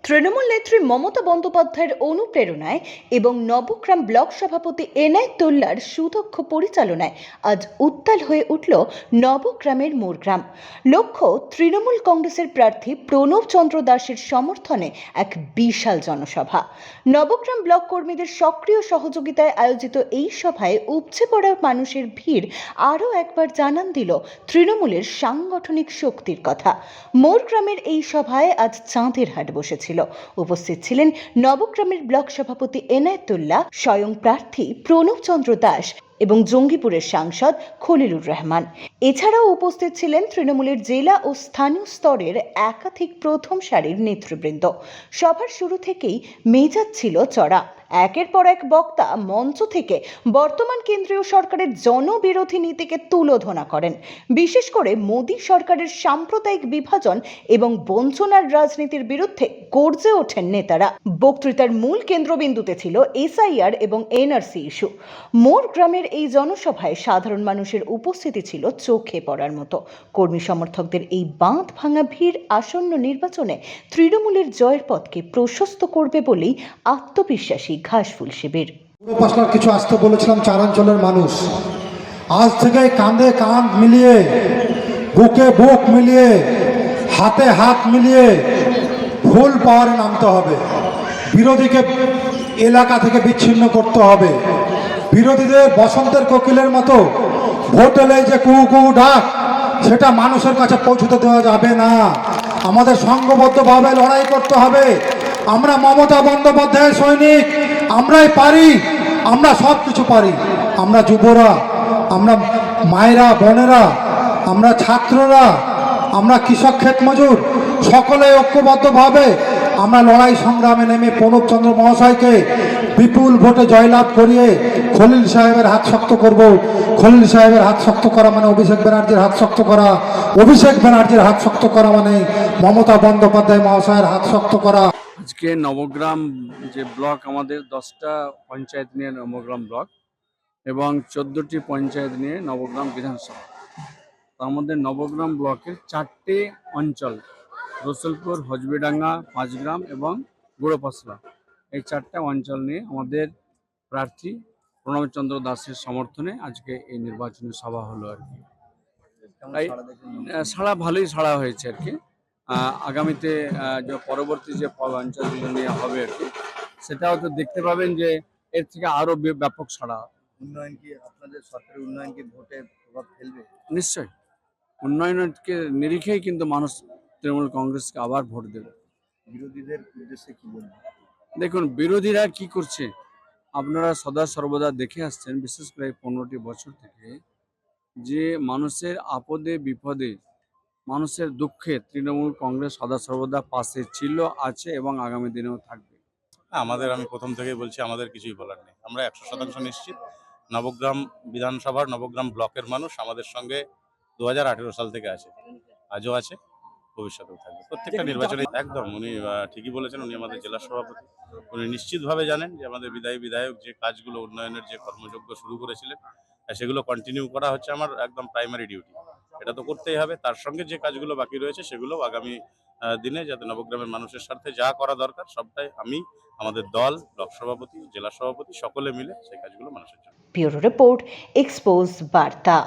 তৃণমূল নেত্রী মমতা বন্দ্যোপাধ্যায়ের অনুপ্রেরণায় এবং নবগ্রাম ব্লক সভাপতি এনায়েতুল্লাহর সুদক্ষ পরিচালনায় আজ উত্তাল হয়ে উঠল নবগ্রামের মোরগ্রাম। লক্ষ্য তৃণমূল কংগ্রেসের প্রার্থী প্রণব চন্দ্র দাসের সমর্থনে এক বিশাল জনসভা। নবগ্রাম ব্লক কর্মীদের সক্রিয় সহযোগিতায় আয়োজিত এই সভায় উপচে পড়া মানুষের ভিড় আরও একবার জানান দিল তৃণমূলের সাংগঠনিক শক্তির কথা। মোরগ্রামের এই সভায় আজ চাঁদের হাট বসেছিল। উপস্থিত ছিলেন নবগ্রামের ব্লক সভাপতি এনায়েতুল্লাহ, স্বয়ং প্রার্থী প্রণব চন্দ্র দাস এবং জঙ্গিপুরের সাংসদ খলিলুর রহমান। এছাড়াও উপস্থিত ছিলেন তৃণমূলের জেলা ও স্থানীয় স্তরের একাধিক প্রথম সারির নেতৃবৃন্দ। সভার শুরু থেকেই মেজাজ ছিল চড়া। একের পর এক বক্তা মঞ্চ থেকে বর্তমান কেন্দ্রীয় সরকারের জনবিরোধী নীতিকে তুলোধনা করেন। বিশেষ করে মোদী সরকারের সাম্প্রদায়িক বিভাজন এবং বঞ্চনার রাজনীতির বিরুদ্ধে গর্জে ওঠেন নেতারা। বক্তৃতার মূল কেন্দ্রবিন্দুতে ছিল এসআইআর এবং এনআরসি ইস্যু। মোরগ্রামের এই জনসভায় সাধারণ মানুষের উপস্থিতি ছিল চোখে পড়ার মতো। কর্মী সমর্থকদের এই বাঁধ ভাঙা ভিড় আসন্ন নির্বাচনে তৃণমূলের জয়ের পথকে প্রশস্ত করবে বলেই আত্মবিশ্বাসী ঘাসফুল শিবির। পাঁচটার কিছু আসতে বলেছিলাম চারাঞ্চলের মানুষ। আজ থেকে কাঁধে কাঁধ মিলিয়ে, বুকে বুক মিলিয়ে, হাতে হাত মিলিয়ে ফুল পাওয়ারে নামতে হবে। বিরোধীকে এলাকা থেকে বিচ্ছিন্ন করতে হবে। বিরোধীদের বসন্তের কোকিলের মতো ভোট এলে যে কু কু ডাক, সেটা মানুষের কাছে পৌঁছতে দেওয়া যাবে না। আমাদের সংঘবদ্ধভাবে লড়াই করতে হবে। আমরা মমতা বন্দ্যোপাধ্যায়ের সৈনিক, আমরাই পারি, আমরা সব কিছু পারি। আমরা যুবরা, আমরা মায়েরা, বোনেরা, আমরা ছাত্ররা, আমরা কৃষক, ক্ষেত মজুর, সকলে ঐক্যবদ্ধভাবে আমরা লড়াই সংগ্রামে নেমে প্রণব চন্দ্র মহাশয়কে বিপুল ভোটে জয়লাভ করিয়ে খলিল সাহেবের হাত শক্ত করব। খলিল সাহেবের হাত শক্ত করা মানে অভিষেক ব্যানার্জির হাত শক্ত করা, অভিষেক ব্যানার্জির হাত শক্ত করা মানে মমতা বন্দ্যোপাধ্যায় মহাশয়ের হাত শক্ত করা। আজকে নবগ্রাম যে ব্লক, আমাদের 10টা পঞ্চায়েত নিয়ে নবগ্রাম ব্লক এবং 14টি পঞ্চায়েত নিয়ে নবগ্রাম বিধানসভা। তার মধ্যে নবগ্রাম ব্লকের 4টে অঞ্চল, রসুলপুর, হজবিডাঙ্গা, পাঁচগ্রাম এবং গুড়োপাসলা, এই 4টা অঞ্চল নিয়ে আমাদের প্রার্থী প্রণবচন্দ্র দাসের সমর্থনে আজকে এই নির্বাচনী সভা হলো আর কি। সাড়া ভালোই সাড়া হয়েছে আর কি। আগামীতে যে পরবর্তী যে অঞ্চলগুলো নিয়ে হবে আর কি, সেটাও তো দেখতে পাবেন যে এর থেকে আরো ব্যাপক সাড়া। উন্নয়ন কি আপনাদের সরকারের উন্নয়ন কি ভোটে প্রভাব ফেলবে? নিশ্চয়ই উন্নয়নকে নিরিখেই কিন্তু মানুষ তৃণমূল কংগ্রেসকে আবার ভোট দেবে। বিরোধীদের উদ্দেশ্যে কি বলবেন? দেখুন, বিরোধীরা কি করছে আপনারা সদা সর্বদা দেখে আসছেন, বিশেষ করে 15টি বছর থেকে, যে মানুষের আপদে বিপদে, মানুষের দুঃখে তৃণমূল কংগ্রেস সদা সর্বদা পাশে ছিল, আছে এবং আগামী দিনেও থাকবে। আমি প্রথম থেকেই বলছি, আমাদের কিছুই বলার নেই। আমরা 100% নিশ্চিত নবগ্রাম বিধানসভার নবগ্রাম ব্লকের মানুষ আমাদের সঙ্গে 2018 সাল থেকে আছে, আজও আছে, ভবিষ্যতেও থাকবে। প্রত্যেকটা নির্বাচনে একদম উনি ঠিকই বলেছেন। উনি আমাদের জেলা সভাপতি, উনি নিশ্চিতভাবে জানেন যে আমাদের বিধায়ক যে কাজগুলো, উন্নয়নের যে কর্মযজ্ঞ শুরু করেছিলেন, সেগুলো কন্টিনিউ করা হচ্ছে আমার একদম প্রাইমারি ডিউটি। এটা তো করতেই হবে। তার সঙ্গে যে কাজগুলো বাকি রয়েছে সেগুলো আগামী দিনে যাতে নবগ্রামের মানুষের স্বার্থে যা করা দরকার সবটাই আমি, আমাদের দল, ব্লক সভাপতি, জেলা সভাপতি সকলে মিলে সেই কাজগুলো মানুষের জন্য। ব্যুরো রিপোর্ট, এক্সপোজ বার্তা।